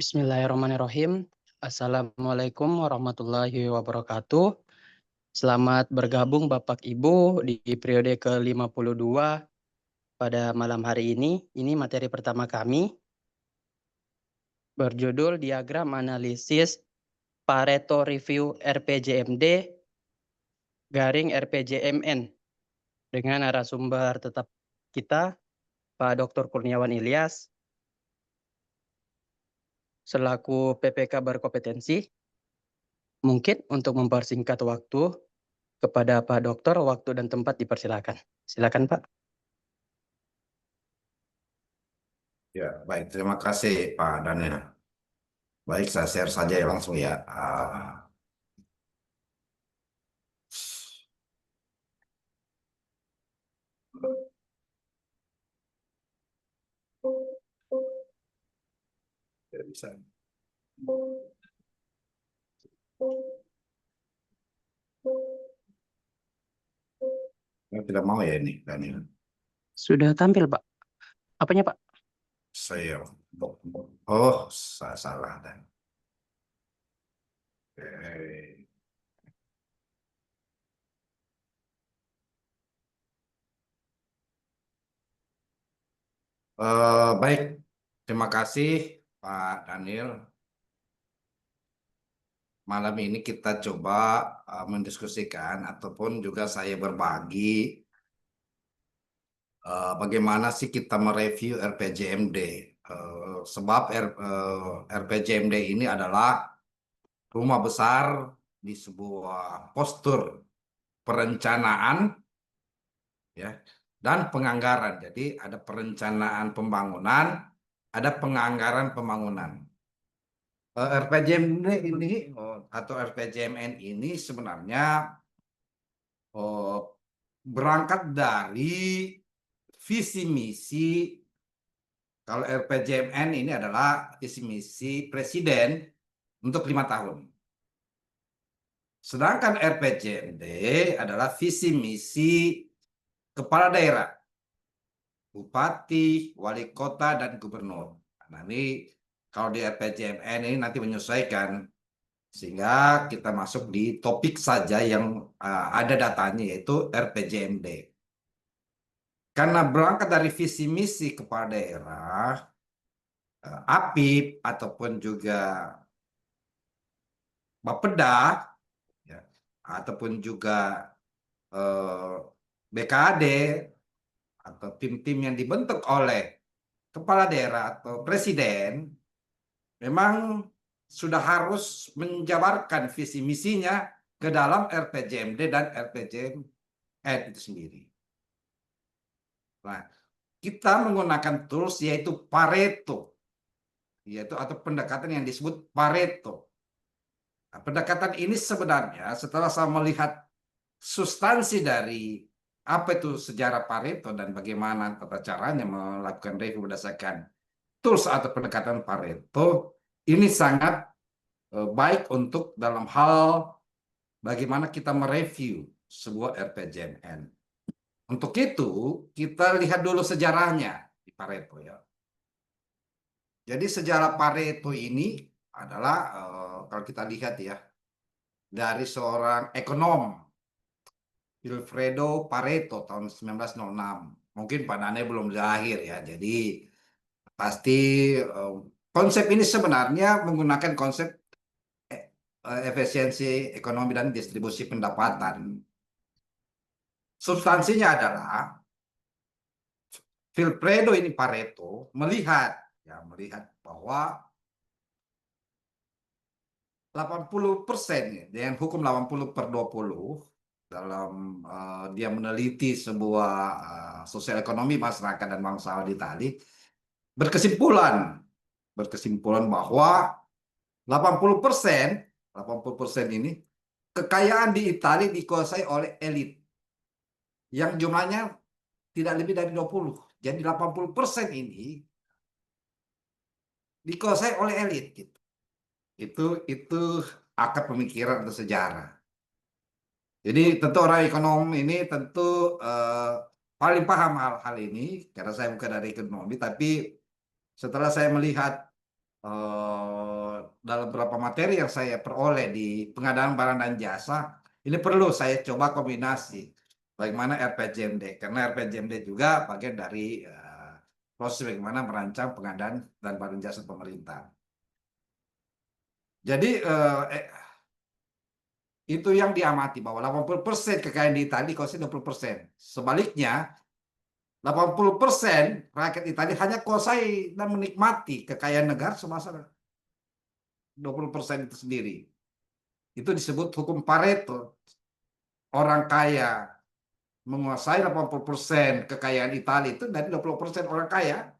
Bismillahirrahmanirrahim. Assalamualaikum warahmatullahi wabarakatuh. Selamat bergabung Bapak Ibu di periode ke-52 pada malam hari ini. Ini materi pertama kami berjudul Diagram Analisis Pareto Review RPJMD garing RPJMN dengan narasumber tetap kita Pak Dr. Kurniawan Ilyas selaku PPK berkompetensi. Mungkin untuk mempersingkat waktu kepada Pak Dokter, waktu dan tempat dipersilakan. Silakan Pak. Ya, baik. Terima kasih Pak Daniel. Baik, saya share saja ya langsung ya. Ya, bisa. Tidak mau ya ini, Daniel. Sudah tampil Pak. Apanya Pak? Saya, oh, saya salah dan. Oke. Baik, terima kasih Pak Daniel. Malam ini kita coba mendiskusikan ataupun juga saya berbagi bagaimana sih kita mereview RPJMD. Sebab RPJMD ini adalah rumah besar di sebuah postur perencanaan ya dan penganggaran. Jadi ada perencanaan pembangunan, ada penganggaran pembangunan. RPJMD ini atau RPJMN ini sebenarnya berangkat dari visi misi. Kalau RPJMN ini adalah visi misi presiden untuk 5 tahun. Sedangkan RPJMD adalah visi misi kepala daerah, bupati, wali kota, dan gubernur. Nah ini kalau di RPJMN ini nanti menyesuaikan sehingga kita masuk di topik saja yang ada datanya yaitu RPJMD. Karena berangkat dari visi misi kepala daerah, APIP ataupun juga Bapeda ya, ataupun juga BKAD atau tim-tim yang dibentuk oleh kepala daerah atau presiden memang sudah harus menjabarkan visi misinya ke dalam RPJMD dan RPJMN itu sendiri. Nah, kita menggunakan tools yaitu Pareto, yaitu atau pendekatan yang disebut Pareto. Nah, pendekatan ini sebenarnya setelah saya melihat substansi dari apa itu sejarah Pareto dan bagaimana tata caranya melakukan review berdasarkan tools atau pendekatan Pareto, ini sangat baik untuk dalam hal bagaimana kita mereview sebuah RPJMN. Untuk itu, kita lihat dulu sejarahnya di Pareto ya. Jadi sejarah Pareto ini adalah kalau kita lihat ya dari seorang ekonom Vilfredo Pareto tahun 1906. Mungkin Pak Nane belum lahir ya. Jadi pasti konsep ini sebenarnya menggunakan konsep efisiensi ekonomi dan distribusi pendapatan. Substansinya adalah Vilfredo ini Pareto melihat bahwa 80% dengan hukum 80/20 dalam dia meneliti sebuah sosial ekonomi masyarakat dan bangsa di Itali berkesimpulan bahwa 80% ini kekayaan di Itali dikuasai oleh elit yang jumlahnya tidak lebih dari 20. Jadi 80% ini dikuasai oleh elit gitu. Itu akar pemikiran atau sejarah. Jadi tentu orang ekonom ini tentu paling paham hal-hal ini karena saya bukan dari ekonomi, tapi setelah saya melihat dalam beberapa materi yang saya peroleh di pengadaan barang dan jasa, ini perlu saya coba kombinasi bagaimana RPJMD, karena RPJMD juga bagian dari proses bagaimana merancang pengadaan dan barang jasa pemerintah. Jadi itu yang diamati bahwa 80% kekayaan di Italia kuasai 20%. Sebaliknya, 80% rakyat Italia hanya kuasai dan menikmati kekayaan negara semasa 20% itu sendiri. Itu disebut hukum Pareto. Orang kaya menguasai 80% kekayaan Italia itu dari 20% orang kaya.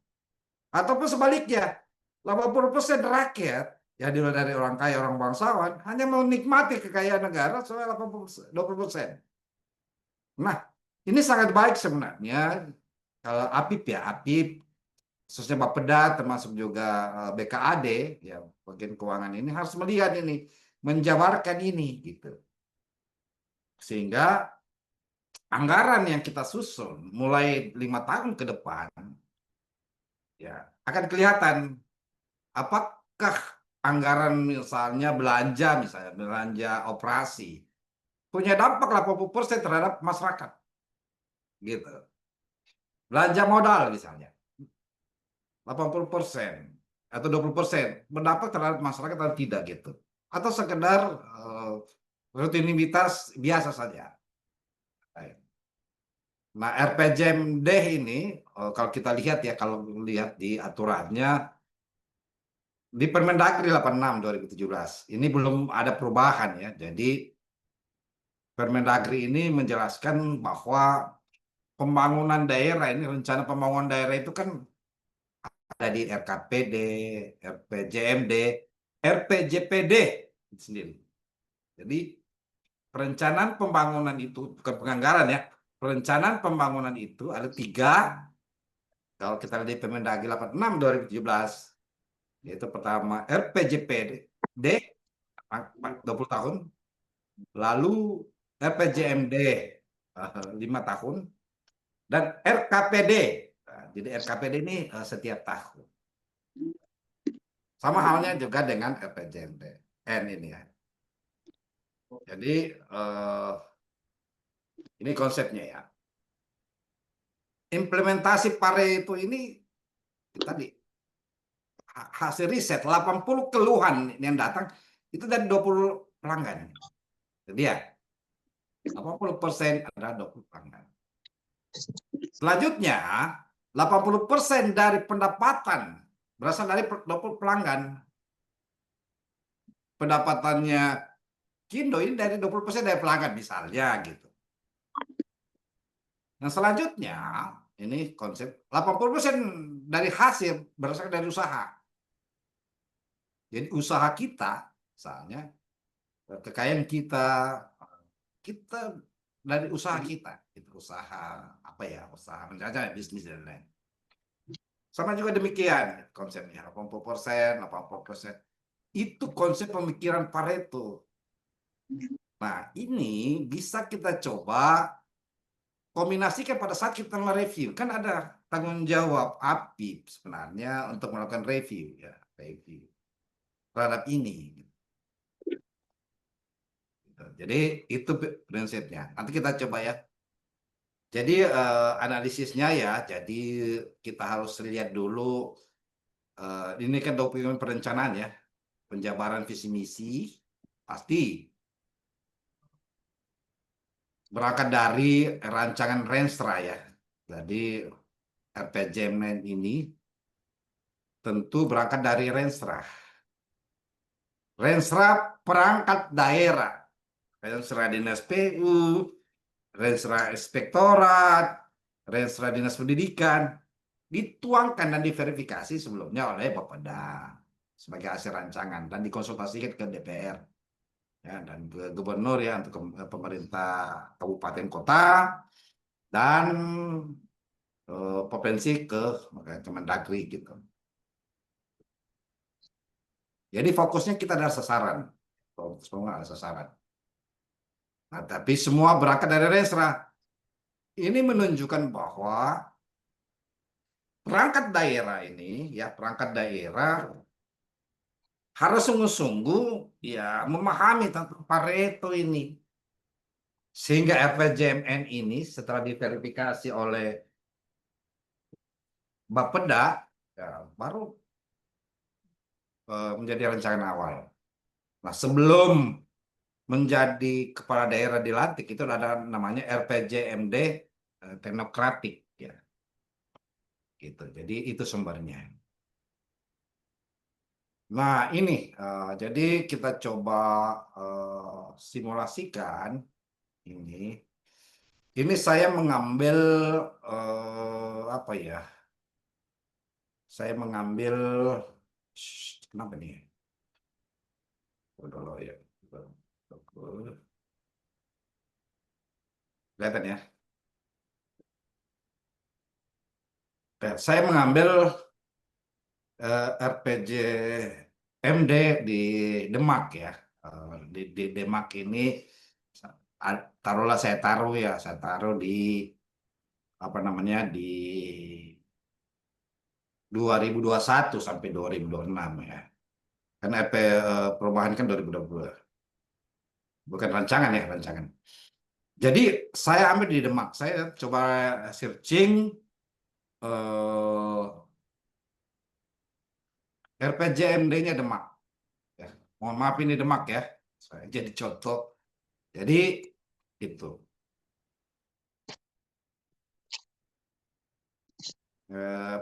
Ataupun sebaliknya, 80% rakyat yang dimulai dari orang kaya, orang bangsawan, hanya menikmati kekayaan negara soal 20%. Nah, ini sangat baik sebenarnya. Kalau APIP ya, APIP, khususnya Bapeda, termasuk juga BKAD, ya bagian keuangan ini harus melihat ini, menjabarkan ini, gitu. Sehingga anggaran yang kita susun mulai 5 tahun ke depan, ya akan kelihatan apakah anggaran misalnya belanja operasi punya dampak 80% terhadap masyarakat, gitu. Belanja modal misalnya 80% atau 20% berdampak terhadap masyarakat atau tidak, gitu. Atau sekedar rutinitas biasa saja. Nah, RPJMD ini kalau kita lihat ya, kalau lihat di aturannya di Permendagri 86 2017 ini belum ada perubahan ya. Jadi Permendagri ini menjelaskan bahwa pembangunan daerah ini, rencana pembangunan daerah itu kan ada di RKPD, RPJMD, RPJPD itu sendiri. Jadi perencanaan pembangunan itu bukan penganggaran ya. Perencanaan pembangunan itu ada 3. Kalau kita lihat di Permendagri 86 2017, yaitu pertama RPJPD 20 tahun, lalu RPJMD 5 tahun, dan RKPD. Nah, jadi RKPD ini setiap tahun. Sama halnya juga dengan RPJMD N ini ya. Jadi ini konsepnya ya. Implementasi Pareto ini tadi hasil riset 80 keluhan yang datang itu dari 20 pelanggan. Jadi ya 80% adalah 20 pelanggan. Selanjutnya 80% dari pendapatan berasal dari 20 pelanggan. Pendapatannya Kindo ini dari 20% dari pelanggan misalnya gitu. Nah, selanjutnya ini konsep 80% dari hasil berasal dari usaha. Jadi usaha kita misalnya kekayaan kita dari usaha kita, itu usaha apa ya, usaha menjaga bisnis dan lain. Sama juga demikian konsepnya 80%, 80%. Itu konsep pemikiran Pareto. Nah, ini bisa kita coba kombinasikan pada saat kita mereview. Kan ada tanggung jawab APIP sebenarnya untuk melakukan review ya, review terhadap ini. Jadi itu prinsipnya. Nanti kita coba ya. Jadi analisisnya ya, jadi kita harus lihat dulu, ini kan dokumen perencanaan ya, penjabaran visi misi, pasti berangkat dari rancangan Renstra ya. Jadi RPJMN ini tentu berangkat dari Renstra. Renstra perangkat daerah, Renstra Dinas PU, Renstra Inspektorat, Renstra Dinas Pendidikan, dituangkan dan diverifikasi sebelumnya oleh Bapeda sebagai hasil rancangan dan dikonsultasikan ke DPR ya, dan ke gubernur ya, untuk pemerintah kabupaten kota dan provinsi ke Kemendagri gitu. Jadi fokusnya kita ada sasaran, semua ada sasaran. Nah, tapi semua berangkat dari Renstra. Ini menunjukkan bahwa perangkat daerah ini ya, perangkat daerah harus sungguh-sungguh ya memahami tentang Pareto ini. Sehingga RPJMN ini setelah diverifikasi oleh Bapeda, ya, baru menjadi rancangan awal. Nah, sebelum menjadi kepala daerah dilantik itu ada namanya RPJMD teknokratik ya. Gitu. Jadi itu sumbernya. Nah, ini jadi kita coba simulasikan ini. Ini saya mengambil apa ya? Saya mengambil kenapa nih? Dulu ya. Kelihatan ya. Saya mengambil RPJMD di Demak ya. Di Demak ini taruhlah saya taruh di apa namanya di 2021 sampai 2026 ya. Kan RP perubahan kan 2022. Bukan rancangan ya, rancangan. Jadi saya ambil di Demak. Saya coba searching RPJMD-nya Demak. Ya. Mohon maaf ini Demak ya. Saya jadi contoh. Jadi itu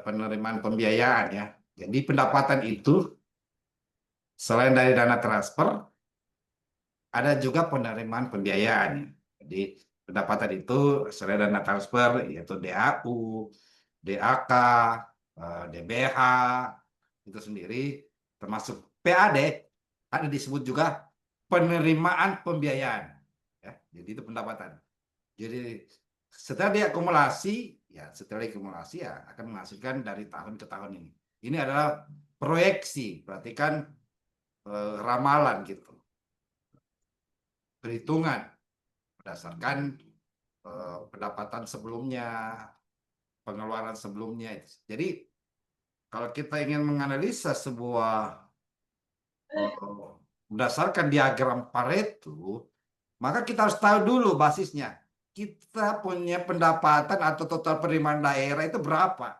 penerimaan pembiayaan ya. Jadi pendapatan itu selain dari dana transfer, ada juga penerimaan pembiayaan. Jadi pendapatan itu selain dana transfer yaitu DAU, DAK, DBH itu sendiri, termasuk PAD, ada disebut juga penerimaan pembiayaan. Ya, jadi itu pendapatan. Jadi setelah diakumulasi, ya akan menghasilkan dari tahun ke tahun ini. Ini adalah proyeksi, berarti kan ramalan gitu, perhitungan berdasarkan pendapatan sebelumnya, pengeluaran sebelumnya. Jadi kalau kita ingin menganalisa sebuah berdasarkan diagram Pareto, maka kita harus tahu dulu basisnya. Kita punya pendapatan atau total penerimaan daerah itu berapa.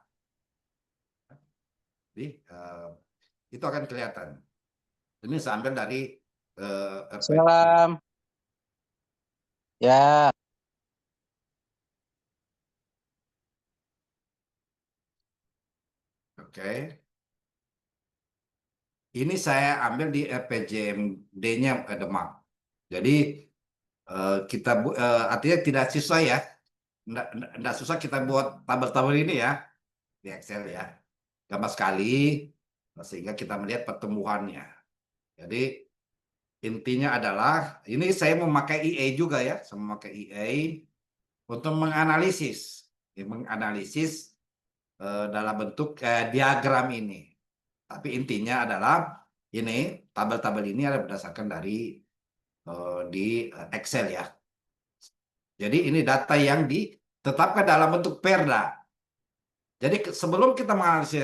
Jadi, itu akan kelihatan. Ini saya ambil dari Salam. Ya. Oke. Ini saya ambil di RPJMD-nya Demak. Jadi kita artinya tidak susah ya. Tidak susah kita buat tabel-tabel ini ya di Excel ya. Gampang sekali sehingga kita melihat pertumbuhannya. Jadi intinya adalah ini saya memakai EA juga ya, saya memakai EA untuk menganalisis dalam bentuk diagram ini. Tapi intinya adalah ini tabel-tabel ini adalah berdasarkan dari di Excel ya. Jadi ini data yang ditetapkan dalam bentuk perda. Jadi sebelum kita menganalisis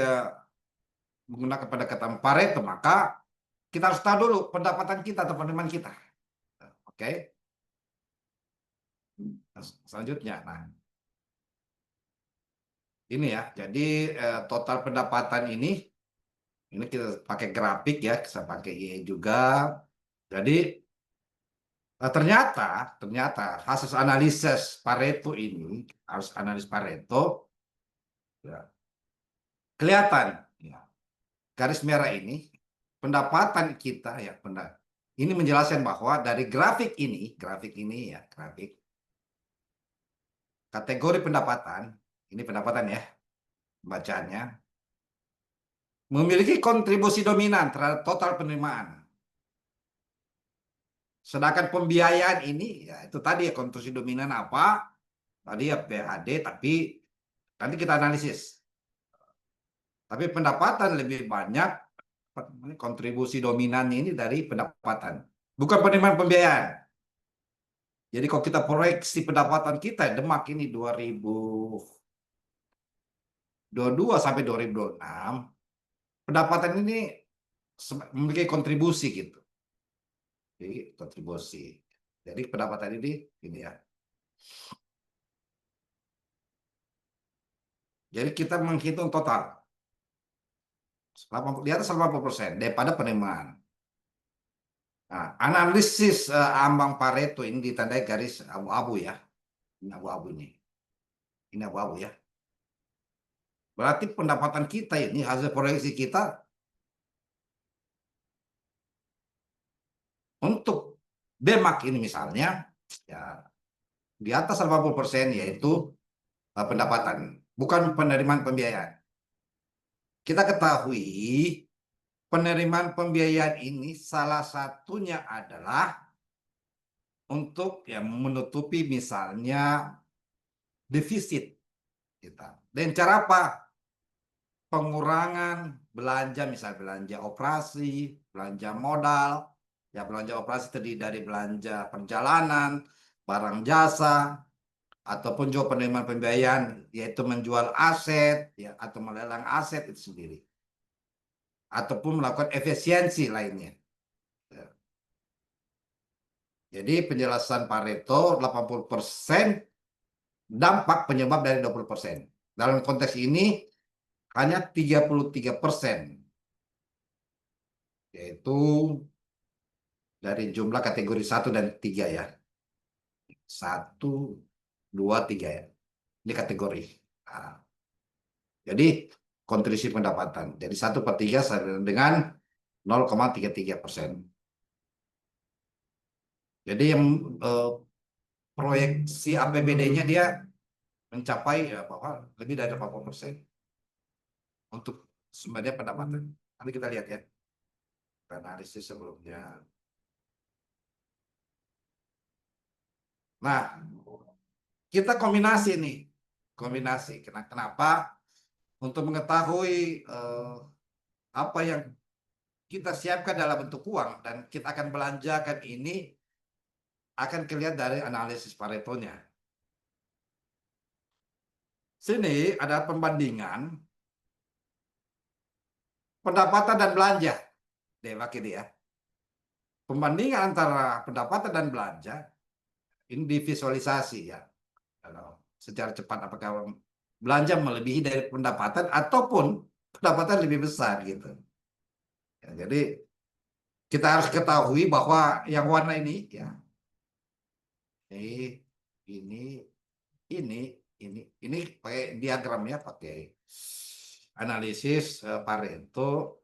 menggunakan pendekatan Pareto, maka kita harus tahu dulu pendapatan kita atau penerimaan kita. Oke. Selanjutnya, nah ini ya. Jadi total pendapatan ini kita pakai grafik ya, bisa pakai IE juga. Jadi ternyata hasil analisis Pareto ini, harus analis Pareto, ya, kelihatan ya, garis merah ini pendapatan kita ya, ini menjelaskan bahwa dari grafik ini ya, grafik kategori pendapatan, ini pendapatan ya, bacaannya memiliki kontribusi dominan terhadap total penerimaan. Sedangkan pembiayaan ini ya itu tadi ya, kontribusi dominan apa? Tadi ya PAD, tapi nanti kita analisis. Tapi pendapatan lebih banyak kontribusi dominannya ini dari pendapatan, bukan penerimaan pembiayaan. Jadi kalau kita proyeksi pendapatan kita Demak ini 2022 sampai 2026, pendapatan ini memiliki kontribusi gitu. Jadi kontribusi. Jadi pendapatan ini ya. Jadi kita menghitung total di atas 80% daripada penerimaan. Nah, analisis ambang Pareto ini ditandai garis abu-abu ya. Ini abu-abu ini. Ini abu-abu ya. Berarti pendapatan kita ini, hasil proyeksi kita untuk Demak ini misalnya, ya di atas 80% yaitu pendapatan, bukan penerimaan pembiayaan. Kita ketahui penerimaan pembiayaan ini salah satunya adalah untuk ya menutupi misalnya defisit kita. Dan cara apa? Pengurangan belanja, misalnya belanja operasi, belanja modal. Ya, belanja operasi terdiri dari belanja perjalanan, barang jasa, ataupun juga penerimaan pembiayaan, yaitu menjual aset, ya, atau melelang aset itu sendiri. Ataupun melakukan efisiensi lainnya. Ya. Jadi penjelasan Pareto 80% dampak penyebab dari 20%. Dalam konteks ini hanya 33%. Yaitu dari jumlah kategori 1 dan 3 ya. 1, 2, 3 ya. Ini kategori. Nah, jadi kontribusi pendapatan. Jadi 1/3 dengan 0,33%. Jadi yang proyeksi APBD-nya dia mencapai ya, bahwa lebih dari 80% untuk sumbernya pendapatan. Nanti kita lihat ya. Analisis sebelumnya. Nah, kita kombinasi nih. Kombinasi. Kenapa? Untuk mengetahui apa yang kita siapkan dalam bentuk uang dan kita akan belanjakan ini akan kelihatan dari analisis Paretonya. Sini ada pembandingan pendapatan dan belanja. Dewa ini ya. Pembandingan antara pendapatan dan belanja ini divisualisasi ya. Kalau secara cepat apakah belanja melebihi dari pendapatan ataupun pendapatan lebih besar gitu. Ya, jadi kita harus ketahui bahwa yang warna ini ya. Ini ini pakai diagramnya, pakai analisis Pareto.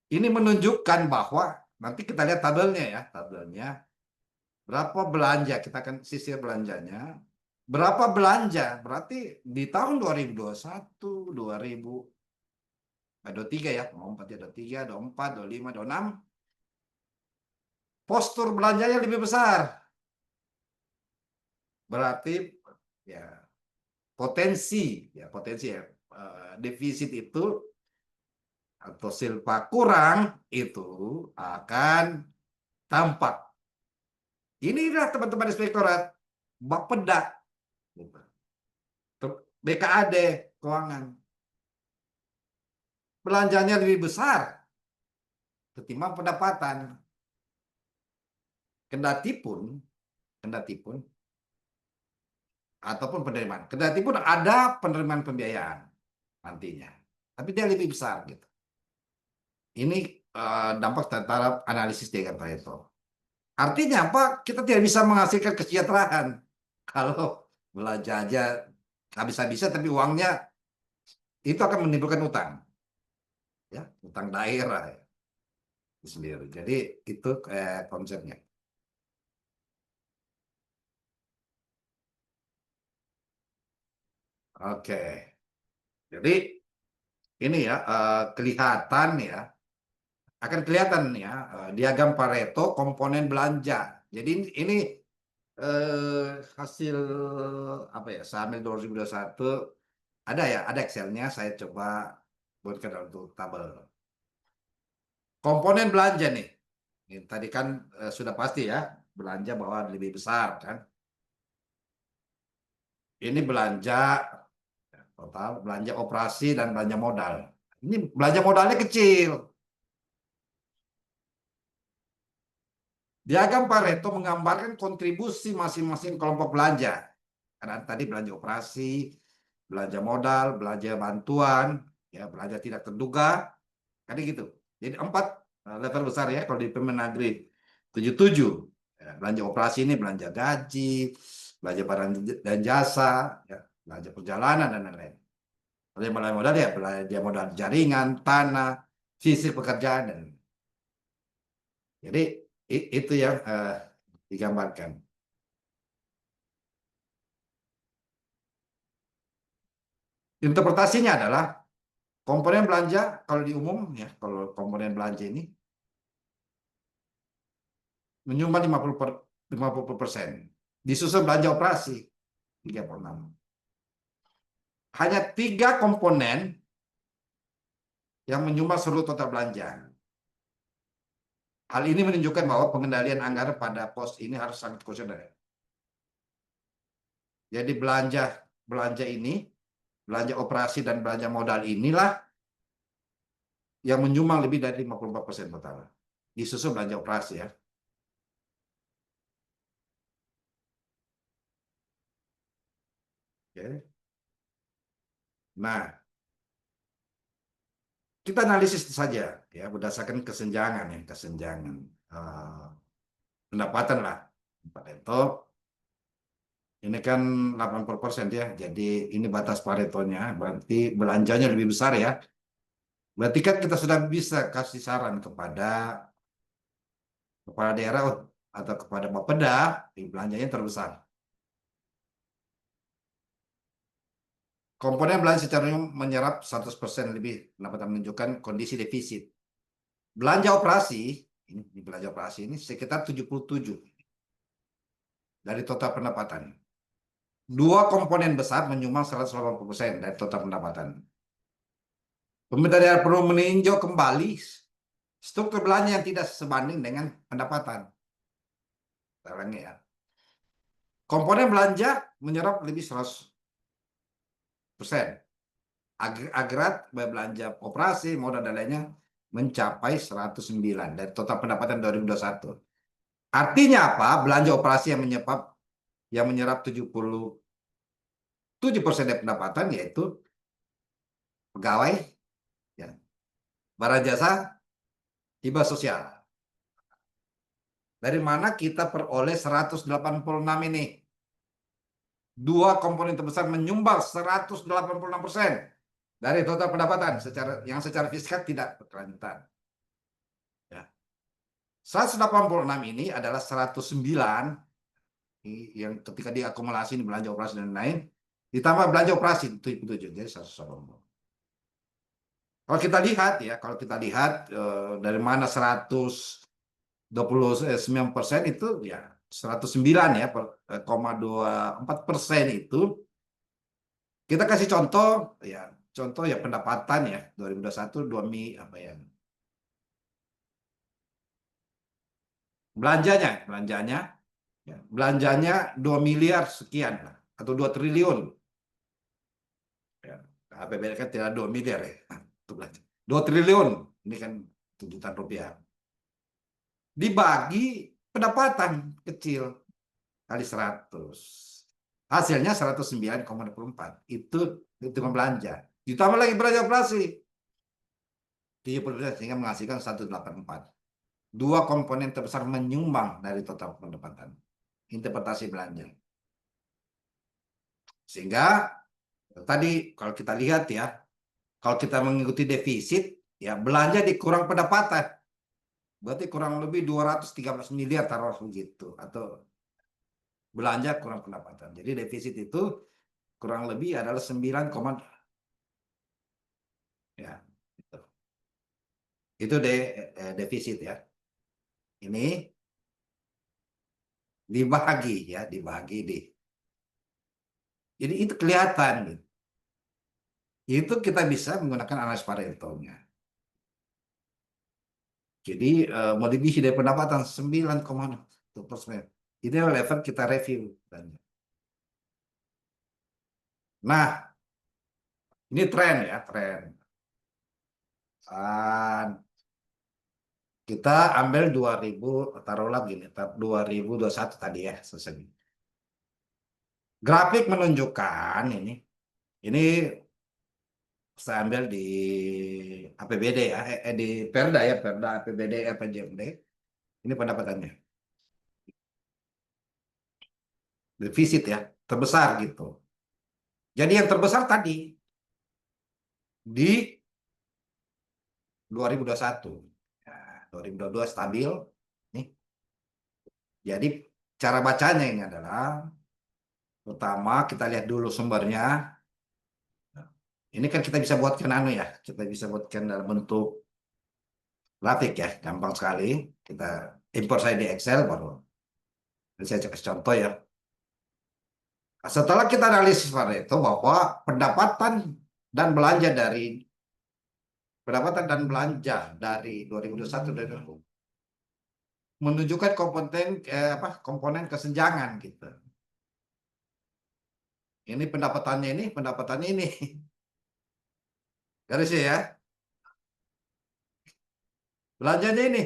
Ini menunjukkan bahwa nanti kita lihat tabelnya ya, tabelnya berapa belanja, kita akan sisir belanjanya. Berapa belanja? Berarti di tahun 2021, 2023 ya, 24 ya, 23, 24, 25, 26. Postur belanjanya lebih besar. Berarti ya potensi ya defisit itu atau silpa kurang itu akan tampak. Inilah teman-teman inspektorat Bapeda, BKAD keuangan, belanjanya lebih besar ketimbang pendapatan. Kendati pun ataupun penerimaan. Kendati pun ada penerimaan pembiayaan nantinya, tapi dia lebih besar gitu. Ini dampak terhadap analisis dengan Pareto. Artinya apa? Kita tidak bisa menghasilkan kesejahteraan kalau belanja aja habis-habisan, tapi uangnya itu akan menimbulkan utang, ya, utang daerah ya, itu sendiri. Jadi itu konsepnya. Oke, jadi ini ya kelihatan ya, akan kelihatan ya diagram Pareto komponen belanja. Jadi ini hasil apa ya, sampai 2021 ada ya, ada Excelnya, saya coba buatkan dalam tabel. Komponen belanja nih. Ini tadi kan sudah pasti ya, belanja bahwa lebih besar kan. Ini belanja total, belanja operasi dan belanja modal. Ini belanja modalnya kecil. Diagram Pareto menggambarkan kontribusi masing-masing kelompok belanja. Karena tadi belanja operasi, belanja modal, belanja bantuan, ya belanja tidak terduga, kan gitu. Jadi 4 level besar ya kalau di Permendagri 77. Ya, belanja operasi ini belanja gaji, belanja barang dan jasa, ya, belanja perjalanan dan lain-lain. Belanja modal ya belanja modal jaringan, tanah, sisi pekerjaan dan jadi itu yang digambarkan. Interpretasinya adalah komponen belanja kalau di umum ya, kalau komponen belanja ini menyumbang 50%. Disusul belanja operasi 36. Hanya 3 komponen yang menyumbang seluruh total belanja. Hal ini menunjukkan bahwa pengendalian anggaran pada pos ini harus sangat konsider. Jadi belanja ini, belanja operasi dan belanja modal inilah yang menyumbang lebih dari 54% total. Disusul belanja operasi ya. Oke. Nah, kita analisis saja ya berdasarkan kesenjangan pendapatan lah. Pareto ini kan 80% ya. Jadi ini batas Paretonya, berarti belanjanya lebih besar ya. Berarti kan kita sudah bisa kasih saran kepada kepala daerah atau kepada Bapeda, belanjanya terbesar. Komponen belanja secara umum menyerap 100% lebih pendapatan menunjukkan kondisi defisit. Belanja operasi, ini belanja operasi ini sekitar 77 dari total pendapatan. 2 komponen besar menyumbang 180% dari total pendapatan. Pemerintah daerah perlu meninjau kembali struktur belanja yang tidak sebanding dengan pendapatan. Ulangi ya. Komponen belanja menyerap lebih 100%. Agregat belanja operasi, modal dan lainnya mencapai 109 dari total pendapatan 2021. Artinya apa? Belanja operasi yang menyerap 77% dari pendapatan yaitu pegawai, ya, barang jasa, hibah sosial. Dari mana kita peroleh 186 ini? 2 komponen terbesar menyumbang 186% dari total pendapatan yang secara fiskal tidak berkelanjutan. Ya. 186 ini adalah 109 yang ketika diakumulasi ini belanja operasi dan lain ditambah belanja operasi 77 jadi 180. Kalau kita lihat ya, dari mana 129% itu ya 109 ya 0,24% itu kita kasih contoh ya pendapatan ya 2021 apa ya belanjanya 2 miliar sekian lah atau 2 triliun ya. APBN kan tidak 2 miliar ya untuk belanja 2 triliun ini kan tuntutan rupiah dibagi pendapatan kecil kali 100 hasilnya 109,24 itu hitungan belanja ditambah lagi belanja operasi 70% sehingga menghasilkan 184. 2 komponen terbesar menyumbang dari total pendapatan interpretasi belanja sehingga tadi kalau kita lihat ya kalau kita mengikuti defisit ya belanja dikurang pendapatan berarti kurang lebih 213 miliar taruh begitu atau belanja kurang pendapatan jadi defisit itu kurang lebih adalah 9, ya itu defisit ya ini dibagi di jadi itu kelihatan gitu. Itu kita bisa menggunakan analisis Pareto-nya. Jadi melebihi dari pendapatan 9,1%. Ini level kita review. Nah, ini tren ya, tren. Kita ambil 2000, taruhlah gini, 2021 tadi ya, selesai. Grafik menunjukkan ini saya ambil di APBD ya, di Perda ya, Perda APBD APJMD. Ini pendapatannya, defisit ya, terbesar gitu. Jadi yang terbesar tadi di 2021. Ya, 2022 stabil. Nih. Jadi cara bacanya ini adalah pertama kita lihat dulu sumbernya. Ini kan kita bisa buatkan ya, kita bisa buatkan dalam bentuk grafik ya, gampang sekali. Kita import saya di Excel baru. Jadi saya kasih contoh ya. Setelah kita analisis Pareto bahwa pendapatan dan belanja dari 2021 dan menunjukkan komponen kesenjangan gitu. Ini pendapatannya ini. Garisnya ya. Belanjanya ini.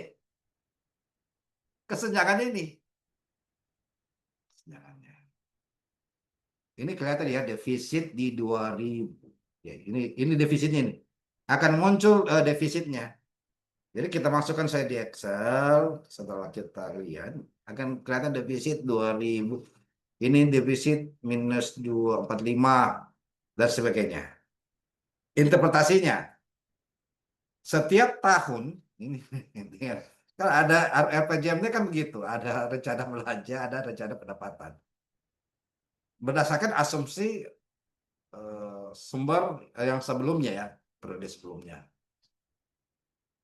Kesenjangannya ini. Kesenjangannya. Ini kelihatan ya defisit di 2000. Ya, ini defisitnya ini. Akan muncul defisitnya. Jadi kita masukkan saya di Excel, setelah kita lihat akan kelihatan defisit 2000. Ini defisit minus 245 dan sebagainya. Interpretasinya setiap tahun ini kan ada RPJMD kan begitu, ada rencana belanja, ada rencana pendapatan. Berdasarkan asumsi sumber yang sebelumnya ya, periode sebelumnya.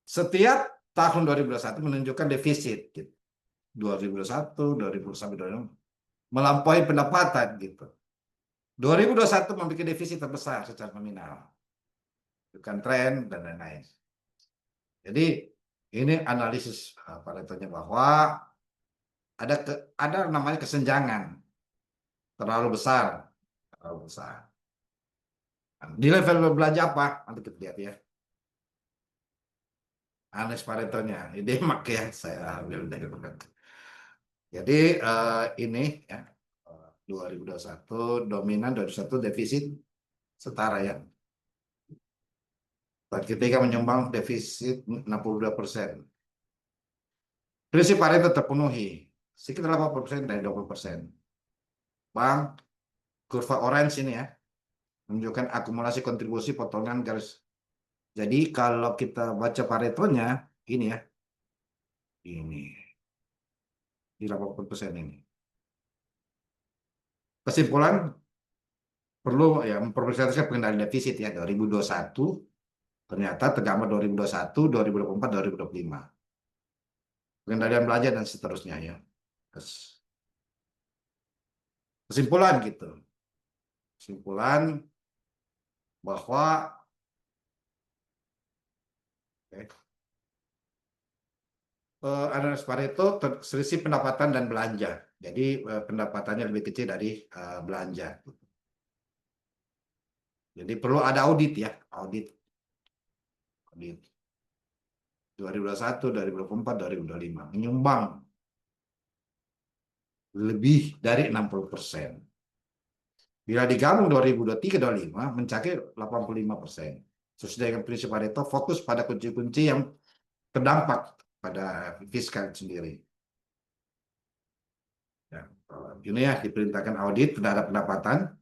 Setiap tahun 2021 menunjukkan defisit gitu. 2021, 2021 sampai 2022 melampaui pendapatan gitu. 2021 memiliki defisit terbesar secara nominal. Bukan tren dan lain-lain. Jadi ini analisis Paretonya bahwa ada namanya kesenjangan terlalu besar, terlalu besar. Di level belanja apa? Nanti kita lihat ya. Analisis Paretonya, ini makanya saya ambil dari berbagai. Jadi ini ya 2021 dominan 2021 defisit setara ya. Ketika menyumbang defisit 62%. Prinsip Pareto terpenuhi sekitar 80% dari 20%. Bang, kurva orange ini ya menunjukkan akumulasi kontribusi potongan garis. Jadi kalau kita baca Paretonya ini ya. Ini di 80% ini. Kesimpulan perlu ya memperpresentasikan pengendalian defisit ya 2021 ternyata tergambar 2021, 2024, 2025. Pengendalian belanja dan seterusnya ya. Kesimpulan gitu. Kesimpulan bahwa analis Pareto selisih pendapatan dan belanja. Jadi pendapatannya lebih kecil dari belanja. Jadi perlu ada audit ya, audit 2021, 2024, 2025 menyumbang lebih dari 60%. Bila digabung 2023, 2025 mencapai 85%. Sesuai dengan prinsip Pareto, fokus pada kunci-kunci yang terdampak pada fiskal sendiri. Ya, ini ya diperintahkan audit terhadap pendapatan.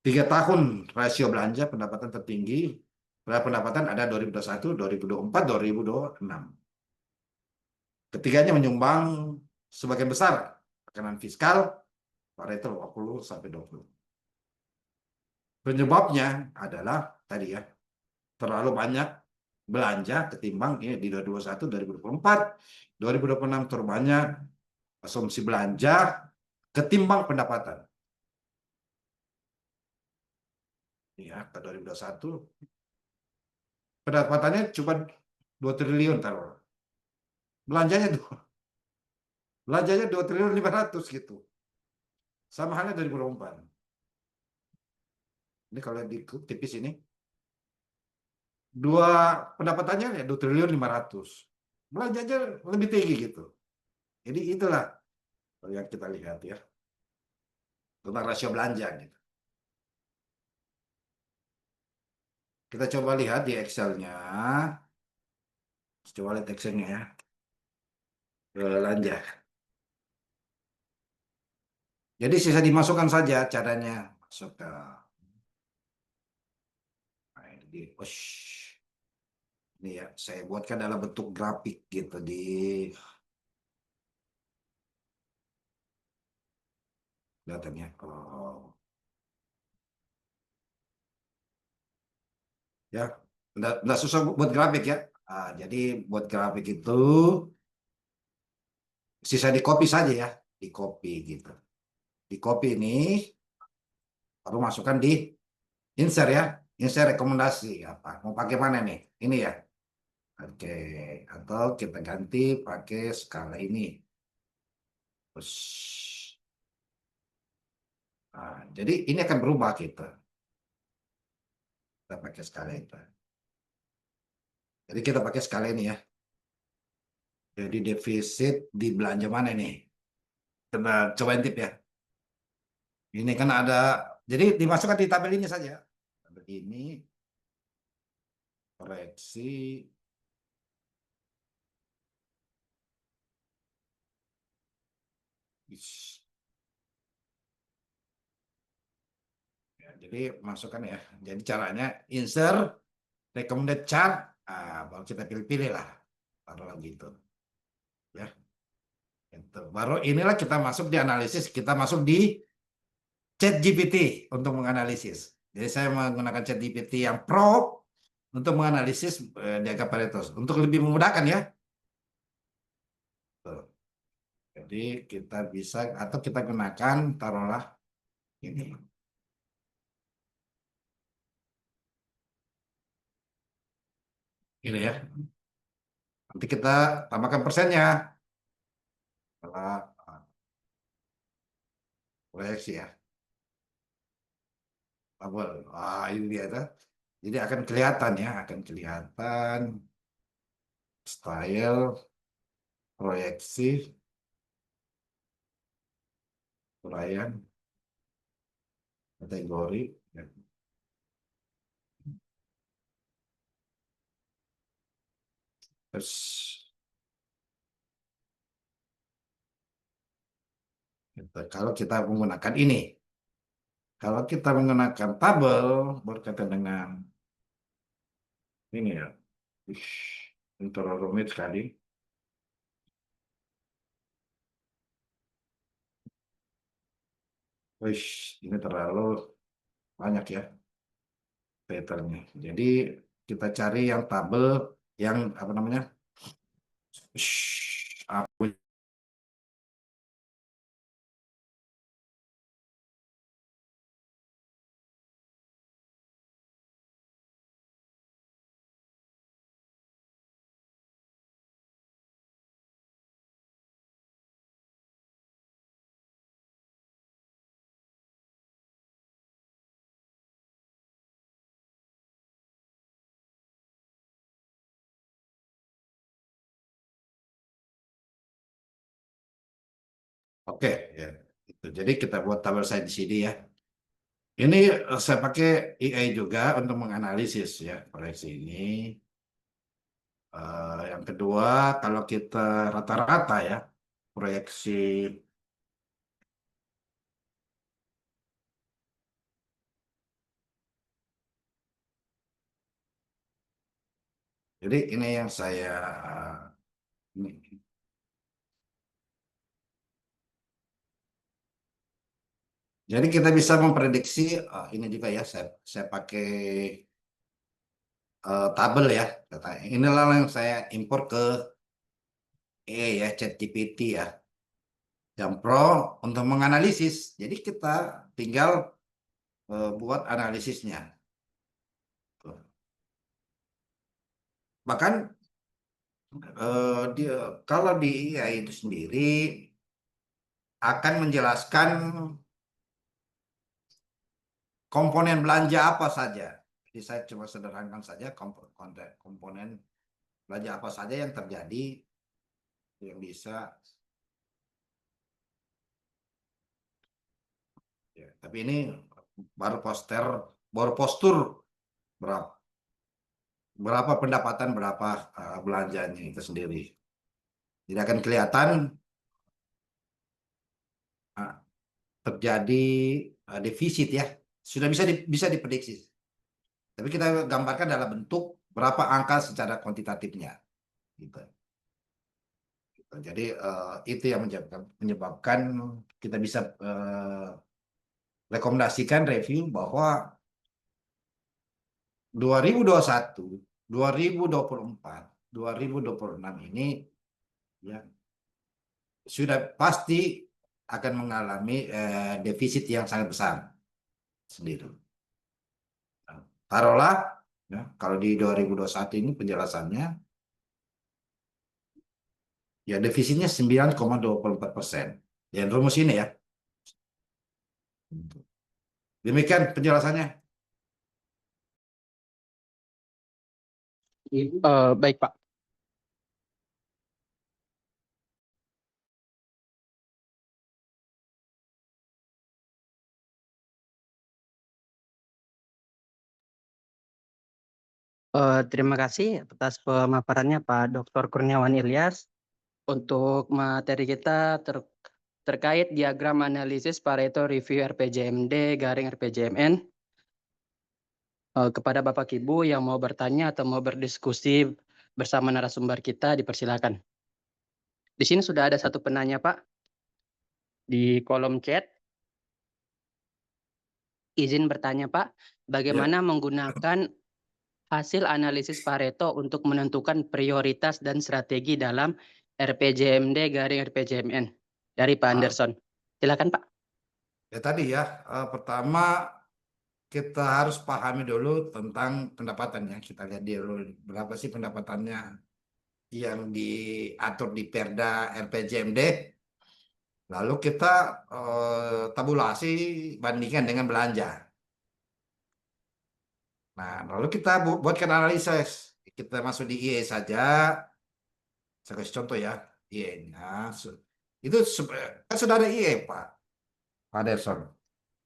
3 tahun rasio belanja pendapatan tertinggi. Pendapatan ada 2021, 2024, 2026. Ketiganya menyumbang sebagian besar tekanan fiskal Pareto 50-20. Penyebabnya adalah tadi ya, terlalu banyak belanja ketimbang ini di 2021, 2024, 2026 terlalu banyak asumsi belanja ketimbang pendapatan. Ya, ke 2021 pendapatannya cuma 2 triliun taruh. Belanjanya 2 triliun 500 gitu. Sama halnya 2024. Ini kalau di tipis ini dua pendapatannya ya 2.500.000.000. Belanjanya lebih tinggi gitu. Jadi itulah yang kita lihat ya tentang rasio belanja gitu. Kita coba lihat di Excel-nya. Coba lihat Excel-nya ya. Belanja. Jadi sisa dimasukkan saja caranya. Masuk ke ini ya, saya buatkan dalam bentuk grafik gitu di datanya. Oh, ya, nggak susah buat grafik ya. Jadi buat grafik itu sisa di copy saja ya, di copy gitu. Di copy ini baru masukkan di insert ya, insert rekomendasi apa? Mau pakai mana nih? Ini ya. Oke, atau kita ganti pakai skala ini. Terus, jadi ini akan berubah kita. Kita pakai skala itu. Jadi kita pakai skala ini ya. Jadi defisit di belanja mana nih? Coba coba intip ya. Ini kan ada, jadi dimasukkan di tabel ini saja. Tabel ini koreksi. Ya, jadi masukkan ya. Jadi caranya insert recommended chart, baru kita pilih-pilih lah. Taruh gitu. Ya. Itu. Baru inilah kita masuk di analisis, kita masuk di ChatGPT untuk menganalisis. Jadi saya menggunakan ChatGPT yang Pro untuk menganalisis diagram Pareto. Untuk lebih memudahkan ya. Tuh. Jadi kita bisa atau kita gunakan taruhlah ini. Ini ya. Nanti kita tambahkan persennya. Setelah proyeksi ya. Tabel. Ini dia tuh. Jadi akan kelihatan ya, akan kelihatan style, proyeksi, uraian, kategori. Ya. Terus gitu. Kalau kita menggunakan ini, kalau kita menggunakan tabel berkaitan dengan ini ya, ini terlalu rumit sekali. Wih, ini terlalu banyak ya patternnya. Jadi kita cari yang tabel yang apa namanya? Apa? Oke, ya. Jadi kita buat tabel saya di sini ya. Ini saya pakai AI juga untuk menganalisis ya proyeksi ini. Yang kedua, kalau kita rata-rata ya proyeksi, jadi ini yang saya ini. Jadi kita bisa memprediksi ini juga ya. Saya pakai tabel ya. Inilah yang saya import ke ya ChatGPT ya. Yang Pro untuk menganalisis. Jadi kita tinggal buat analisisnya. Bahkan kalau di AI itu sendiri akan menjelaskan komponen belanja apa saja. Jadi saya cuma sederhanakan saja komponen belanja apa saja yang terjadi yang bisa. Ya, tapi ini baru postur berapa berapa pendapatan berapa belanjanya itu sendiri. Jadi akan kelihatan uh, terjadi defisit ya. Sudah bisa diprediksi. Tapi kita gambarkan dalam bentuk berapa angka secara kuantitatifnya. Gitu. Jadi itu yang menyebabkan kita bisa rekomendasikan review bahwa 2021, 2024, 2026 ini ya sudah pasti akan mengalami defisit yang sangat besar sendiri. Nah, taruhlah ya, kalau di 2021 ini penjelasannya ya defisitnya 9,24%. Ya rumus ini ya. Demikian penjelasannya. Baik, Pak. Terima kasih atas pemaparannya Pak Dr. Kurniawan Ilyas. Untuk materi kita terkait diagram analisis Pareto Review RPJMD garing RPJMN. Kepada Bapak Ibu yang mau bertanya atau mau berdiskusi bersama narasumber kita, dipersilakan. Di sini sudah ada satu penanya, Pak, di kolom chat. Izin bertanya, Pak, bagaimana Ya. menggunakan hasil analisis Pareto untuk menentukan prioritas dan strategi dalam RPJMD garing RPJMN dari Pak Ah, Anderson. Silakan, Pak. ya tadi ya, pertama kita harus pahami dulu tentang pendapatannya. Kita lihat dulu berapa sih pendapatannya yang diatur di Perda RPJMD. Lalu kita tabulasi bandingkan dengan belanja. Nah, lalu kita buatkan analisis. Kita masuk di IE saja. Saya kasih contoh ya, IE-nya. Itu kan sudah ada IE, Pak Derson.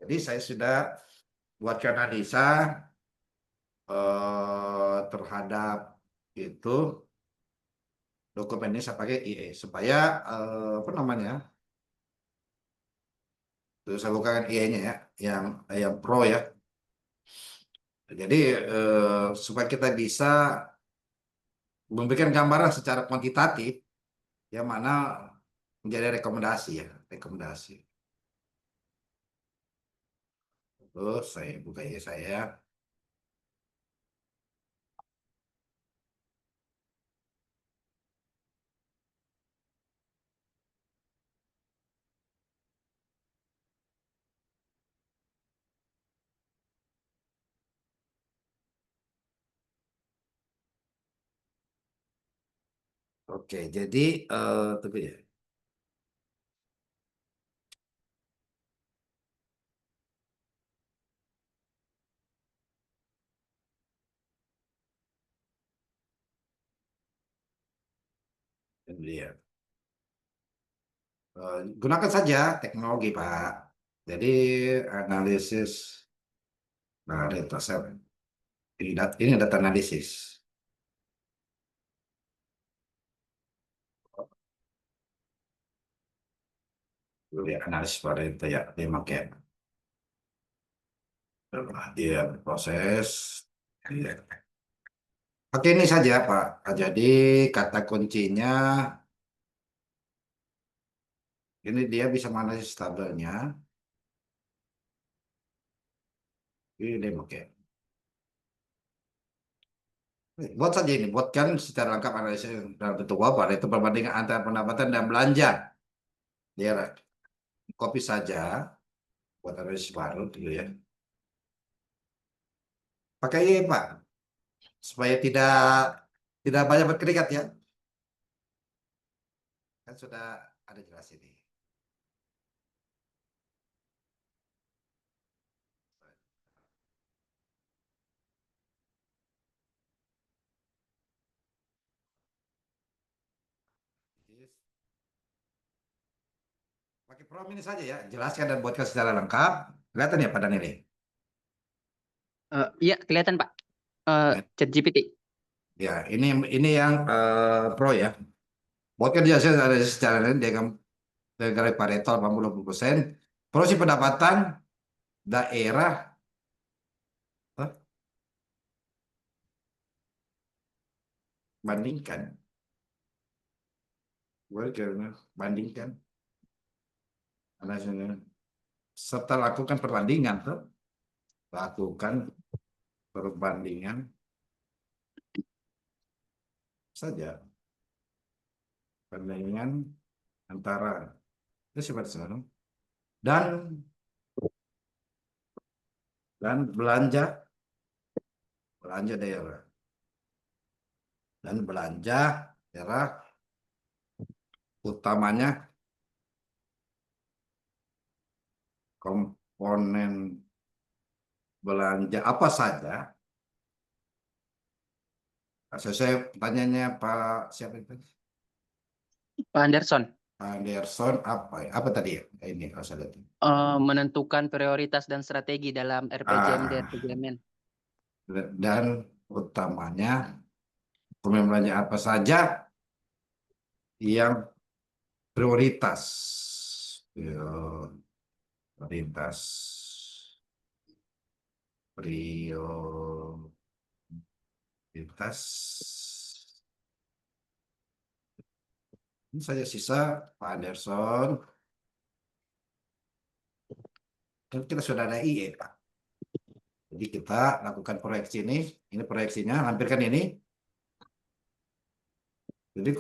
Jadi saya sudah buatkan analisa terhadap itu dokumennya saya pakai IE supaya apa namanya? Terus saya bukakan IE-nya ya, yang pro ya. Jadi supaya kita bisa memberikan gambaran secara kuantitatif yang mana menjadi rekomendasi ya, rekomendasi. Terus saya buka IE saya. Oke, jadi tunggu ya. Ini dia. Gunakan saja teknologi, Pak. Jadi analisis, nah data set, ini data analisis. Lihat analisis pada itu ya, dia pakai dia proses. Dia. Oke ini saja, Pak. Jadi kata kuncinya ini dia bisa menganalisis tabelnya. Ini dia pakai. Buat saja ini, buatkan secara lengkap analisis dalam bentuk apa? Itu perbandingan antara pendapatan dan belanja. Dia copy saja buat analisis baru dulu ya. Pakai ini, Pak, supaya tidak banyak berkeringat ya. Kan sudah ada jelas ini. pakai prom ini saja ya, jelaskan dan buatkan secara lengkap. Kelihatan ya Pak Daniel? Iya, kelihatan Pak. Ya, ChatGPT. ya, ini yang pro ya. Buatkan jelaskan ada secara lain diagram dari Pareto 80%. Proyeksi pendapatan daerah, eh, bandingkan, bandingkan, serta lakukan perbandingan, tuh. Lakukan perbandingan saja, perbandingan antara itu seperti sekarang dan belanja belanja daerah dan belanja daerah utamanya komponen belanja apa saja. Saya pertanyaannya Pak siapa itu? Pak Anderson. Anderson apa ya? Apa tadi ya? Ini kalau saya lihat. Menentukan prioritas dan strategi dalam RPJMD Ah, RPJMN. dan utamanya komponen belanja apa saja yang prioritas. Prioritas. Prioritas. Ini saja sisa Pak Anderson. Kan kita sudah ada IE, Pak. Jadi kita lakukan proyeksi ini. Ini proyeksinya, lampirkan ini. Jadi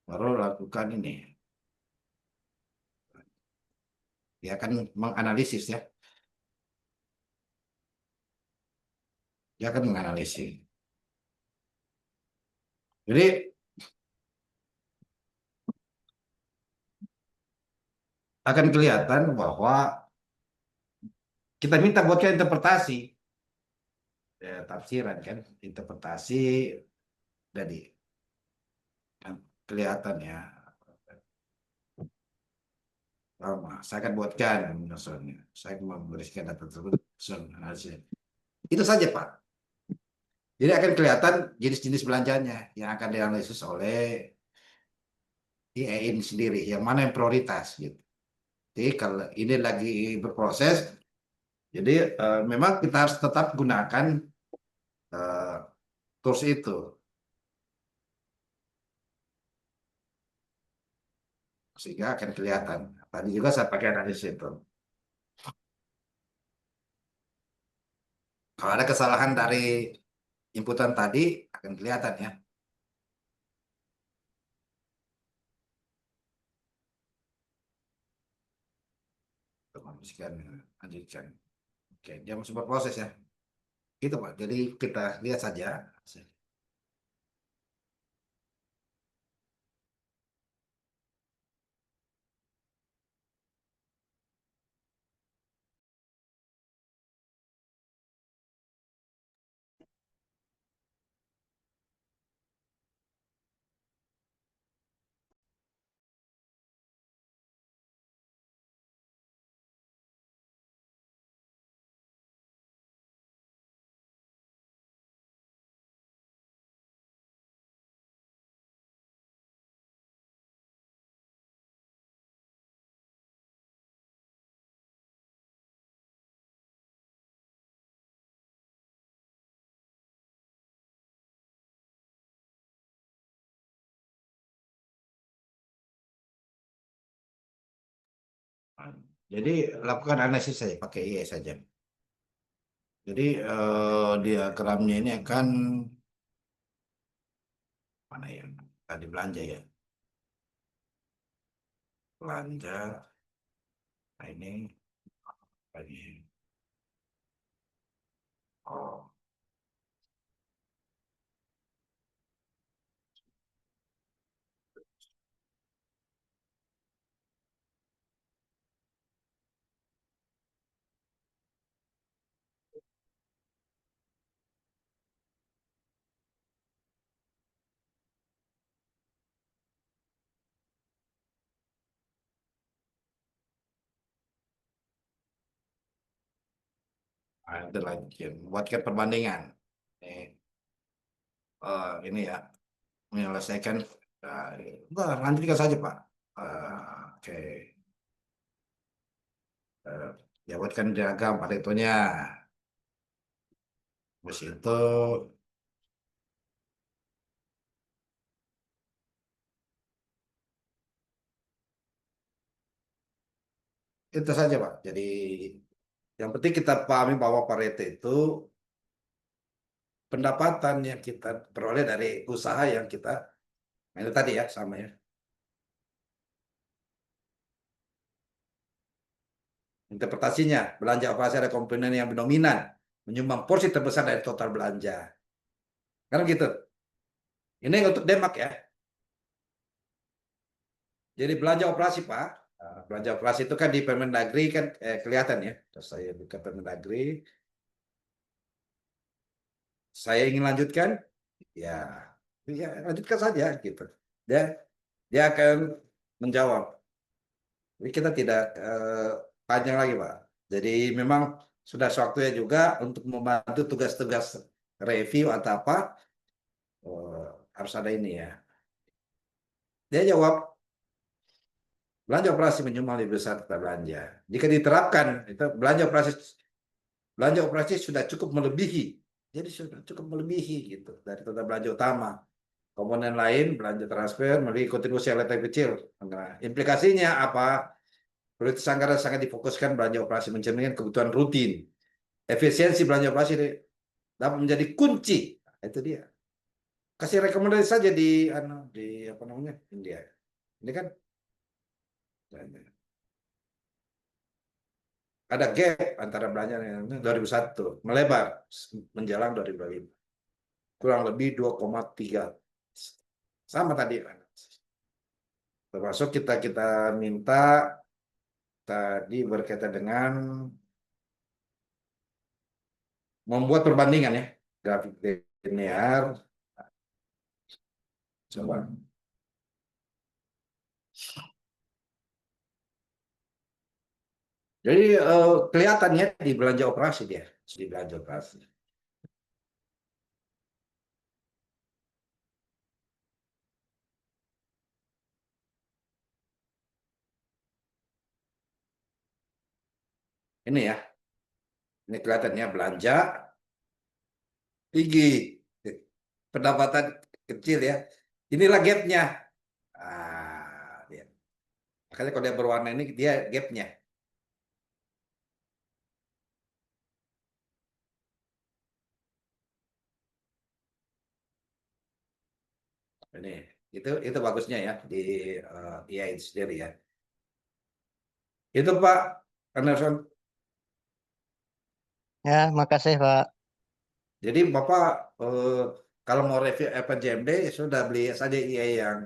baru lakukan ini. Dia akan menganalisis ya. Dia akan menganalisis. Jadi akan kelihatan bahwa kita minta buatkan interpretasi. Ya, tafsiran kan. Interpretasi dari kelihatan ya. Saya akan buatkan soalnya. Saya akan memberikan data tersebut. Itu saja Pak. Jadi akan kelihatan jenis-jenis belanjanya yang akan dianalisis oleh IAIN sendiri, yang mana yang prioritas gitu. Jadi kalau ini lagi berproses, jadi memang kita harus tetap gunakan uh, tools itu, sehingga akan kelihatan. Tadi juga saya pakai analisis itu. Kalau ada kesalahan dari inputan tadi, akan kelihatan ya. Lanjutkan, lanjutkan. Oke, dia masih berproses ya. Itu Pak. Jadi kita lihat saja. Jadi lakukan analisis saja, pakai IE saja. Jadi diagramnya ini akan mana ya? Tadi belanja ya. Belanja. Nah ini lagi. Oh, Ada lagi buatkan perbandingan. Ini ya menyelesaikan. Lanjutkan saja Pak. Oke. Ya buatkan diagram Paretonya. Terus itu saja Pak. Jadi yang penting kita pahami bahwa Pareto itu pendapatan yang kita peroleh dari usaha yang kita, nah itu tadi ya sama ya. Interpretasinya, belanja operasi ada komponen yang dominan, menyumbang porsi terbesar dari total belanja. Kan gitu. Ini untuk Demak ya. Jadi belanja operasi Pak. Belanja operasi itu kan di Permendagri kan kelihatan ya. Terus saya buka Permendagri. Saya ingin lanjutkan, ya, ya lanjutkan saja gitu. Dia akan menjawab. Jadi kita tidak panjang lagi Pak. Jadi memang sudah waktunya juga untuk membantu tugas-tugas review atau apa, harus ada ini ya. Dia jawab, belanja operasi menyumbang lebih besar daripada belanja. Jika diterapkan, itu belanja operasi sudah cukup melebihi. Jadi sudah cukup melebihi gitu dari total belanja utama. Komponen lain, belanja transfer, memiliki kontribusi yang lebih kecil. Nah, implikasinya apa? Prioritas anggaran sangat difokuskan belanja operasi mencerminkan kebutuhan rutin. Efisiensi belanja operasi dapat menjadi kunci. Nah, itu dia. Kasih rekomendasi saja di apa namanya? India. Ini kan ada gap antara belanja 2001 melebar menjelang 2025. Kurang lebih 2,3. Sama tadi. Termasuk kita minta tadi berkaitan dengan membuat perbandingan ya, grafik linear. Coba. Jadi kelihatannya di belanja operasi dia, di belanja operasi. Ini ya, ini kelihatannya belanja tinggi, pendapatan kecil ya. Inilah gapnya. Dia. Makanya kalau dia berwarna ini dia gapnya. Ini itu bagusnya ya di IA itu sendiri ya. Itu Pak Anderson. Ya, makasih Pak. Jadi Bapak kalau mau review FNJMD sudah beli saja IA yang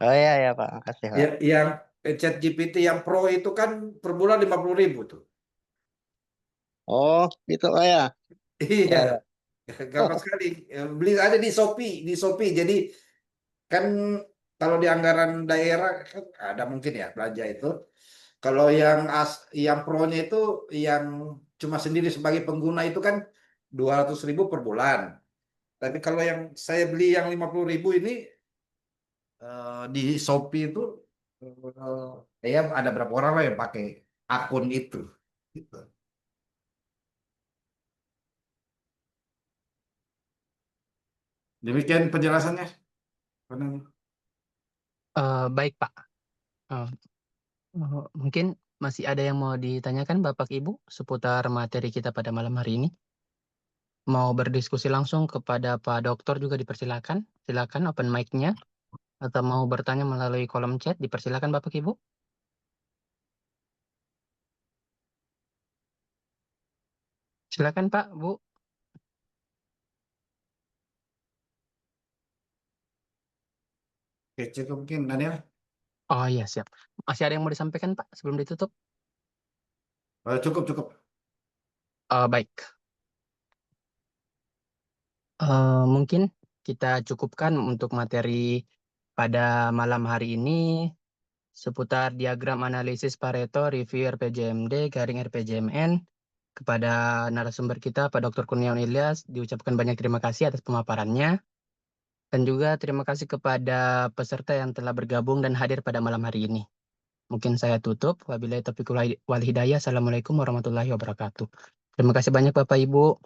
Oh iya ya Pak, makasih Pak. yang ChatGPT yang Pro itu kan per bulan 50.000 tuh. Oh, gitu Pak ya. Iya, Ya, ya. gampang sekali. Beli aja di Shopee. Jadi kan kalau di anggaran daerah kan ada mungkin ya belanja itu. Kalau yang Pro-nya itu yang cuma sendiri sebagai pengguna itu kan 200.000 per bulan. Tapi kalau yang saya beli yang 50.000 ini di Shopee itu ya ada berapa orang lah yang pakai akun itu. Gitu. Demikian penjelasannya. Baik Pak. Mungkin masih ada yang mau ditanyakan Bapak Ibu seputar materi kita pada malam hari ini. Mau berdiskusi langsung kepada Pak Dokter juga dipersilakan. Silakan open mic-nya. Atau mau bertanya melalui kolom chat dipersilakan Bapak Ibu. Silakan Pak, Bu. Oke, cukup mungkin Daniel. Oh iya siap. Masih ada yang mau disampaikan Pak sebelum ditutup? Cukup. Baik. Mungkin kita cukupkan untuk materi pada malam hari ini seputar diagram analisis Pareto review RPJMD garing RPJMN Kepada narasumber kita, Pak Dr. Kurniawan Ilyas, diucapkan banyak terima kasih atas pemaparannya. Dan juga terima kasih kepada peserta yang telah bergabung dan hadir pada malam hari ini. Mungkin saya tutup. Wabillahi taufiq wal hidayah. Assalamualaikum warahmatullahi wabarakatuh. Terima kasih banyak Bapak Ibu.